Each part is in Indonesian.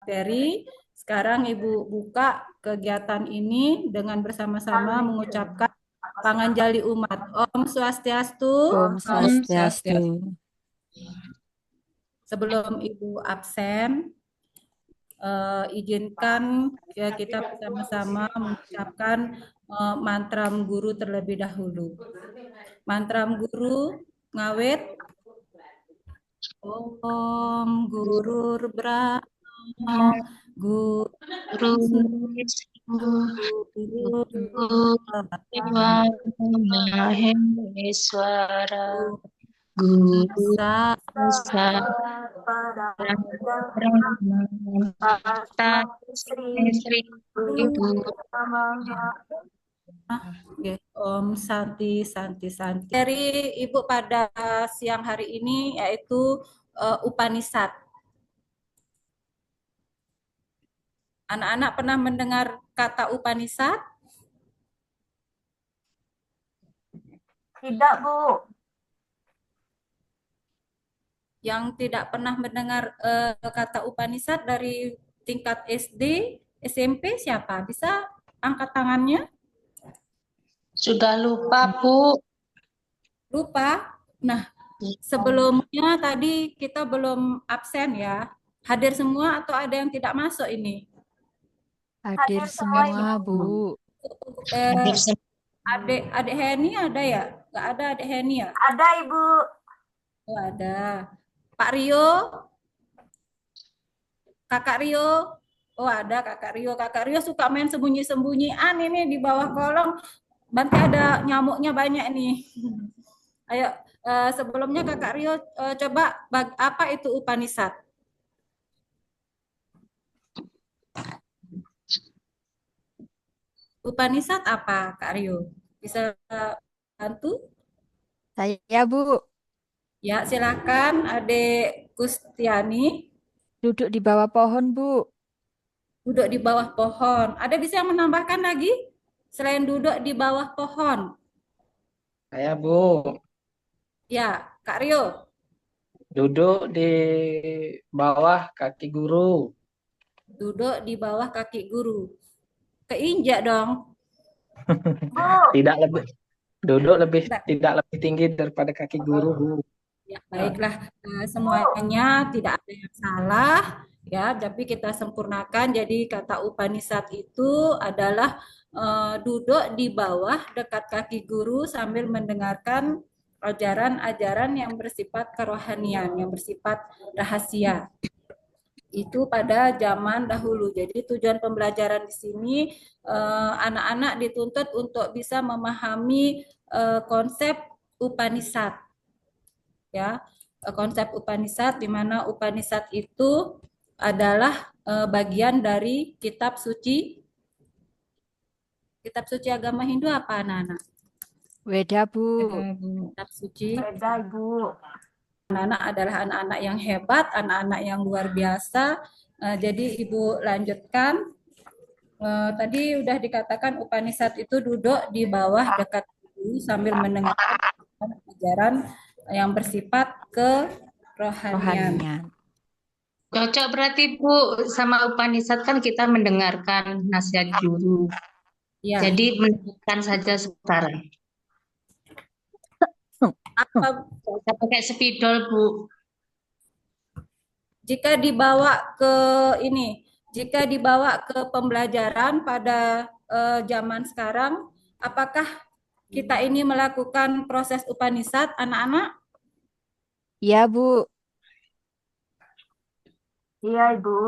materi. Sekarang Ibu buka kegiatan ini dengan bersama-sama mengucapkan Panganjali Umat. Om Swastiastu. Om Swastiastu. Sebelum Ibu absen, izinkan ya kita bersama-sama mengucapkan mantram guru terlebih dahulu. Mantram guru ngawit Om Gurur Brahma Guru Guru Maheswara Guru Sa Sri Ibu. Oke, Om Santi Santi Santi. Dari Ibu pada siang hari ini yaitu Upanishad. Anak-anak pernah mendengar kata Upanishad? Tidak, Bu. Yang tidak pernah mendengar kata Upanishad dari tingkat SD, SMP siapa? Bisa angkat tangannya? Sudah lupa, Bu. Lupa? Nah, sebelumnya tadi kita belum absen ya. Hadir semua atau ada yang tidak masuk ini? Hadir semua, Bu. Eh, adik Heni ada ya? Nggak ada adik Heni ya? Ada, Ibu. Oh, ada. Pak Rio? Kakak Rio? Oh, ada Kakak Rio. Kakak Rio suka main sembunyi-sembunyian ini di bawah kolong. Nanti ada nyamuknya banyak nih. Ayo, sebelumnya Kakak Rio coba apa itu Upanishad? Upanishad apa, Kak Rio? Bisa bantu? Saya, Bu, Ya, silakan Adik Kustiani duduk di bawah pohon, Bu. duduk di bawah pohon. Ada bisa yang menambahkan lagi? Selain duduk di bawah pohon. Saya, Bu, Ya, Kak Rio. duduk di bawah kaki guru. Duduk di bawah kaki guru. Keinjak dong. Bu. Tidak lebih duduk Tidak. tidak lebih tinggi daripada kaki guru, Bu. Ya, baiklah. Semuanya tidak ada yang salah. Ya, tapi kita sempurnakan. Jadi kata Upanishad itu adalah duduk di bawah dekat kaki guru sambil mendengarkan ajaran-ajaran yang bersifat kerohanian, yang bersifat rahasia. Itu pada zaman dahulu. Jadi tujuan pembelajaran di sini anak-anak dituntut untuk bisa memahami konsep Upanishad. Ya, konsep Upanishad di mana Upanishad itu adalah bagian dari kitab suci agama Hindu apa anak-anak? Weda, Bu. Kitab suci Beda, Ibu. anak-anak adalah anak-anak yang hebat, anak-anak yang luar biasa. Jadi Ibu lanjutkan. Tadi udah dikatakan Upanishad itu duduk di bawah dekat guru sambil mendengarkan ajaran yang bersifat kerohanian. Rohanian. Cocok berarti, Bu, sama Upanishad kan kita mendengarkan nasihat guru. Ya. Jadi mendengarkan saja sekarang. Apa Saya pakai spidol, Bu. jika dibawa ke ini, jika dibawa ke pembelajaran pada zaman sekarang, apakah kita ini melakukan proses Upanishad, anak-anak? Iya, Bu. Iya, Ibu.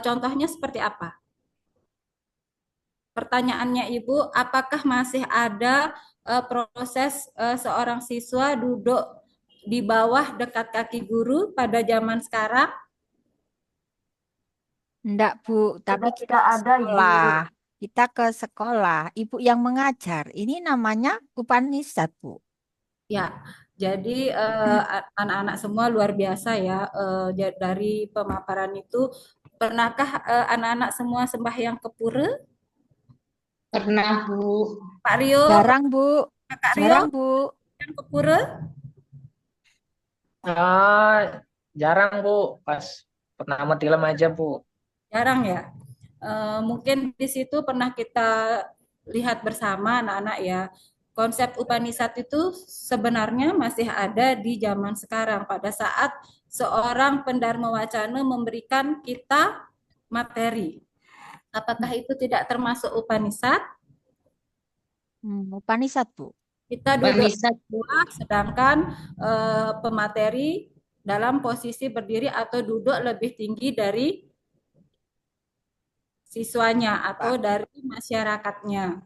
Contohnya seperti apa? Pertanyaannya Ibu, apakah masih ada proses seorang siswa duduk di bawah dekat kaki guru pada zaman sekarang? Enggak, Bu. Tapi Sudah kita tidak ke ada, Ibu. sekolah. Kita ke sekolah. Ibu yang mengajar. Ini namanya Upanishad, Bu. Ya, jadi anak-anak semua luar biasa ya. Dari pemaparan itu, pernahkah anak-anak semua sembahyang ke pura? Pernah, Bu. Pak Rio, Jarang, Bu. Kakak Rio, Jarang, Bu. yang ke pura? Ah, Jarang Bu, pas penama film aja Bu. Jarang ya. Mungkin di situ pernah kita lihat bersama anak-anak ya. Konsep Upanishad itu sebenarnya masih ada di zaman sekarang pada saat seorang pendharma wacana memberikan kita materi. Apakah itu tidak termasuk Upanishad? Upanishad, Bu. Kita duduk Upanishad, Bu. sedangkan pemateri dalam posisi berdiri atau duduk lebih tinggi dari siswanya atau dari masyarakatnya.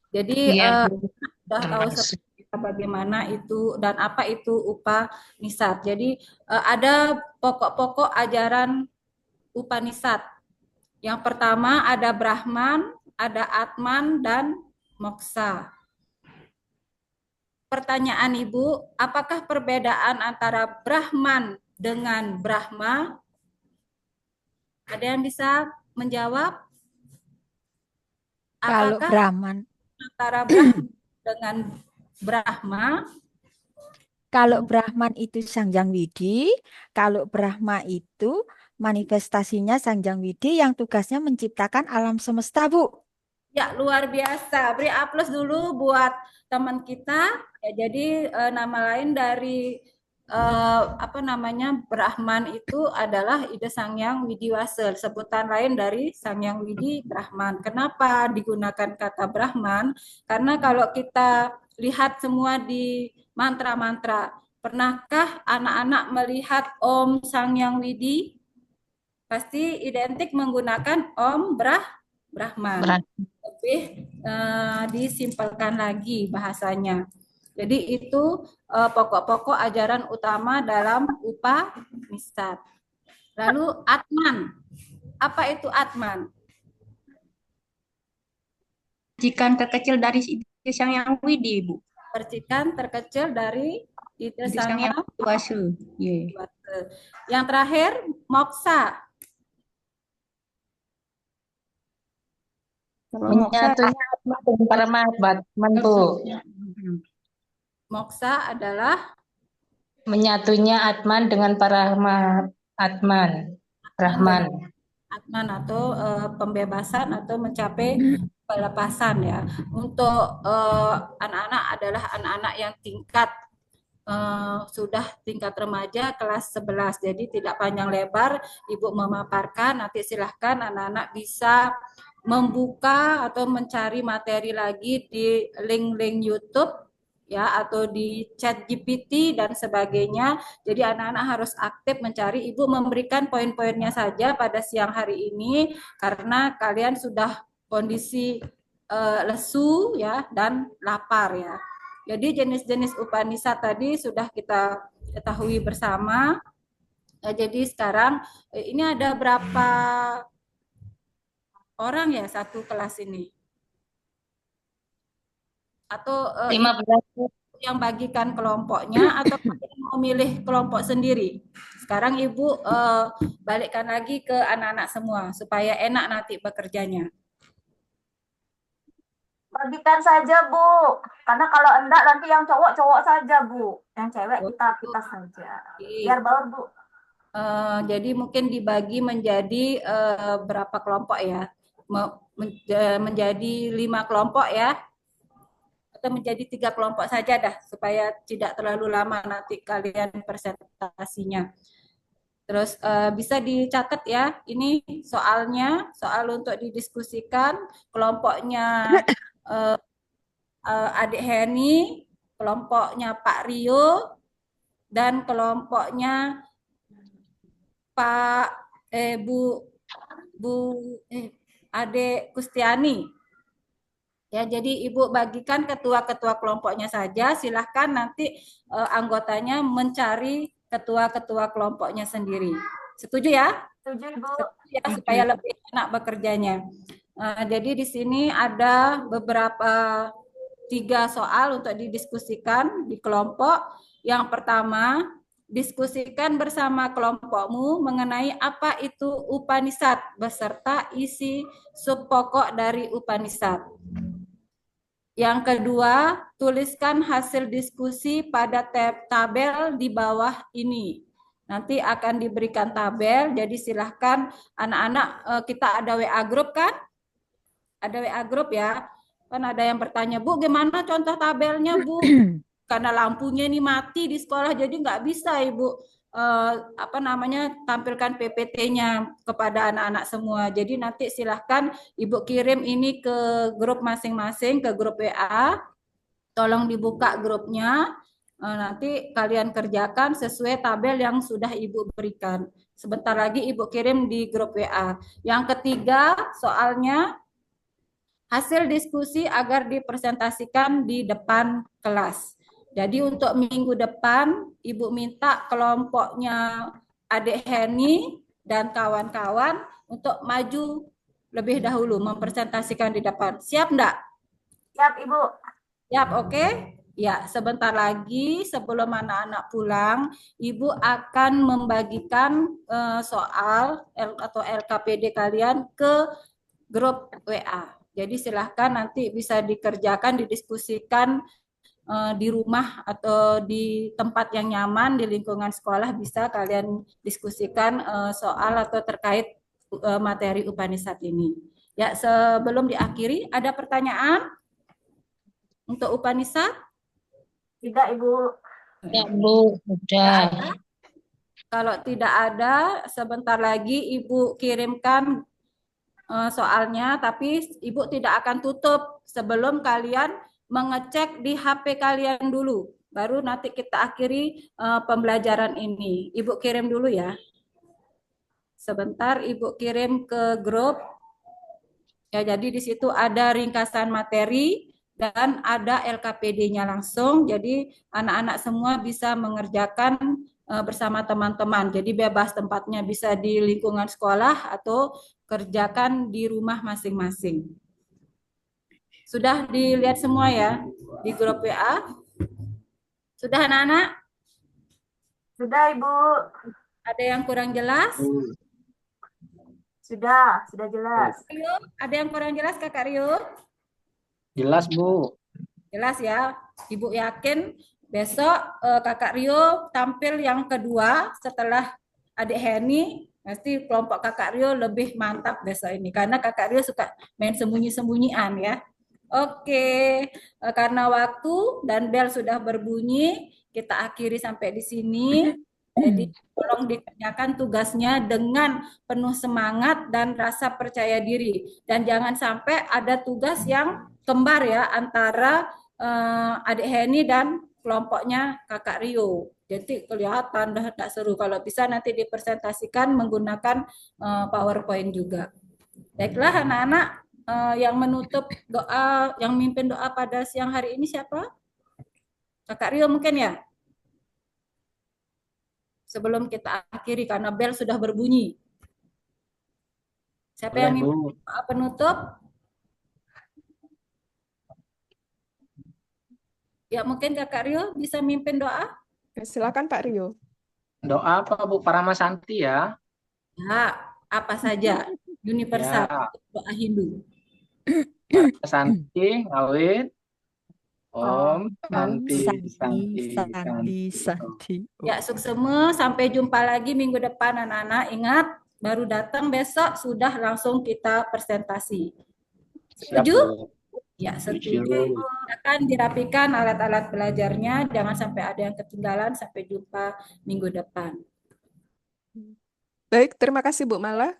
Jadi Iya, Bu. sudah tahu Termasuk. bagaimana itu dan apa itu Upanishad. Jadi ada pokok-pokok ajaran Upanishad. Yang pertama ada Brahman, ada Atman, dan Moksa. Pertanyaan Ibu, apakah perbedaan antara Brahman dengan Brahma? Ada yang bisa menjawab? Kalau Apakah Brahman, antara Brahman dengan Brahma? kalau Brahman itu Sangjang Widi, kalau Brahma itu manifestasinya Sangjang Widi yang tugasnya menciptakan alam semesta, Bu. Ya, luar biasa. Beri aplaus dulu buat teman kita. Ya, jadi nama lain dari apa namanya Brahman itu adalah Ida Sangyang Widiwasa. Sebutan lain dari Sangyang Widi Brahman. Kenapa digunakan kata Brahman? Karena kalau kita lihat semua di mantra-mantra, pernahkah anak-anak melihat Om Sangyang Widi? Pasti identik menggunakan Om Brahman. Lebih disimpelkan lagi bahasanya. Jadi itu pokok-pokok ajaran utama dalam Upanishad. Lalu Atman. Apa itu Atman? Percikan terkecil dari Ide Sangyang Widi, Bu. Percikan terkecil dari Ida Ide Sangyang Sangyang Widiwasa. Yeah. Widiwasa. Yang terakhir Moksa. Kalau Moksa, Menyatunya Atman dengan Paramatman, Bu. Moksa adalah Menyatunya Atman dengan Atman. Brahman. Atman atau pembebasan atau mencapai pelepasan ya. Untuk anak-anak adalah anak-anak yang tingkat sudah tingkat remaja kelas 11. Jadi tidak panjang lebar Ibu memaparkan, nanti silahkan anak-anak bisa membuka atau mencari materi lagi di link-link YouTube ya atau di chat GPT dan sebagainya. Jadi anak-anak harus aktif mencari. Ibu memberikan poin-poinnya saja pada siang hari ini karena kalian sudah kondisi lesu ya dan lapar ya. Jadi jenis-jenis Upanishad tadi sudah kita ketahui bersama. Jadi sekarang ini ada berapa orang ya satu kelas ini? Atau 15. yang bagikan kelompoknya atau memilih kelompok sendiri? Sekarang Ibu balikkan lagi ke anak-anak semua supaya enak nanti bekerjanya. Bagikan saja, Bu. Karena kalau enggak nanti yang cowok-cowok saja, Bu. Yang cewek kita saja. Biar baur, Bu. Jadi mungkin dibagi menjadi berapa kelompok ya? Menjadi 5 kelompok ya? Atau menjadi 3 kelompok saja dah supaya tidak terlalu lama nanti kalian presentasinya. Terus bisa dicatat ya, ini soalnya, soal untuk didiskusikan, kelompoknya Adik Heni, kelompoknya Pak Rio, dan kelompoknya Pak Bu Ade Kustiani. Ya, jadi Ibu bagikan ketua-ketua kelompoknya saja. Silahkan nanti anggotanya mencari ketua-ketua kelompoknya sendiri. Setuju ya? Setuju, Bu. Setuju ya, supaya lebih enak bekerjanya. Jadi di sini ada beberapa 3 soal untuk didiskusikan di kelompok. Yang pertama, diskusikan bersama kelompokmu mengenai apa itu Upanishad beserta isi subpokok dari Upanishad. Yang kedua, tuliskan hasil diskusi pada tabel di bawah ini. Nanti akan diberikan tabel, jadi silahkan anak-anak, kita ada WA grup kan? Ada WA grup ya. Kan ada yang bertanya, Bu, gimana contoh tabelnya, Bu? Karena lampunya ini mati di sekolah, jadi nggak bisa Ibu tampilkan PPT-nya kepada anak-anak semua. Jadi nanti silahkan Ibu kirim ini ke grup masing-masing, ke grup WA. Tolong dibuka grupnya. Nanti kalian kerjakan sesuai tabel yang sudah Ibu berikan. Sebentar lagi Ibu kirim di grup WA. Yang ketiga, soalnya hasil diskusi agar dipresentasikan di depan kelas. Jadi untuk minggu depan, Ibu minta kelompoknya Adik Heni dan kawan-kawan untuk maju lebih dahulu mempresentasikan di depan. Siap enggak? Siap, Ibu. Siap, oke? Ya, sebentar lagi sebelum anak-anak pulang, Ibu akan membagikan soal atau LKPD kalian ke grup WA. Jadi silahkan nanti bisa dikerjakan, didiskusikan di rumah atau di tempat yang nyaman di lingkungan sekolah, bisa kalian diskusikan soal atau terkait materi Upanisad ini. Ya, sebelum diakhiri, ada pertanyaan untuk Upanisad? Tidak, Ibu. Ya, Bu, udah. Kalau tidak ada, sebentar lagi Ibu kirimkan soalnya, tapi Ibu tidak akan tutup sebelum kalian mengecek di HP kalian dulu. Baru nanti kita akhiri pembelajaran ini. Ibu kirim dulu ya. Sebentar Ibu kirim ke grup. Ya, jadi di situ ada ringkasan materi dan ada LKPD-nya langsung. Jadi anak-anak semua bisa mengerjakan bersama teman-teman. Jadi bebas tempatnya, bisa di lingkungan sekolah atau kerjakan di rumah masing-masing. Sudah dilihat semua ya di grup WA? Sudah anak-anak? Sudah, Ibu. Ada yang kurang jelas? Sudah jelas. Rio, ada yang kurang jelas Kakak Rio? Jelas, Bu. Jelas ya. Ibu yakin besok Kakak Rio tampil yang kedua setelah Adik Heni. Pasti kelompok Kakak Rio lebih mantap besok ini. Karena Kakak Rio suka main sembunyi-sembunyian ya. Oke, karena waktu dan bel sudah berbunyi, kita akhiri sampai di sini. Jadi tolong dikerjakan tugasnya dengan penuh semangat dan rasa percaya diri. Dan jangan sampai ada tugas yang kembar ya antara Adik Heni dan kelompoknya Kakak Rio. Jadi kelihatan tidak seru. Kalau bisa nanti dipresentasikan menggunakan PowerPoint juga. Baiklah anak-anak, yang menutup doa, yang mimpin doa pada siang hari ini siapa? Kakak Rio mungkin ya? Sebelum kita akhiri karena bel sudah berbunyi. Siapa yang mimpin doa penutup? Ya mungkin Kakak Rio bisa mimpin doa? Silakan Pak Rio. Doa apa, Bu? Paramasanti ya? Ya, apa saja. Universal. Ya. Doa Hindu. Paramasanti, ngawit. Om, Santi, Santi, Santi. Ya, suksema. Sampai jumpa lagi minggu depan anak-anak. Ingat, baru datang besok sudah langsung kita presentasi. Setuju? Siap, Ya, setuju. Akan dirapikan alat-alat belajarnya. Jangan sampai ada yang ketinggalan. Sampai jumpa minggu depan. Baik, terima kasih Bu Mala.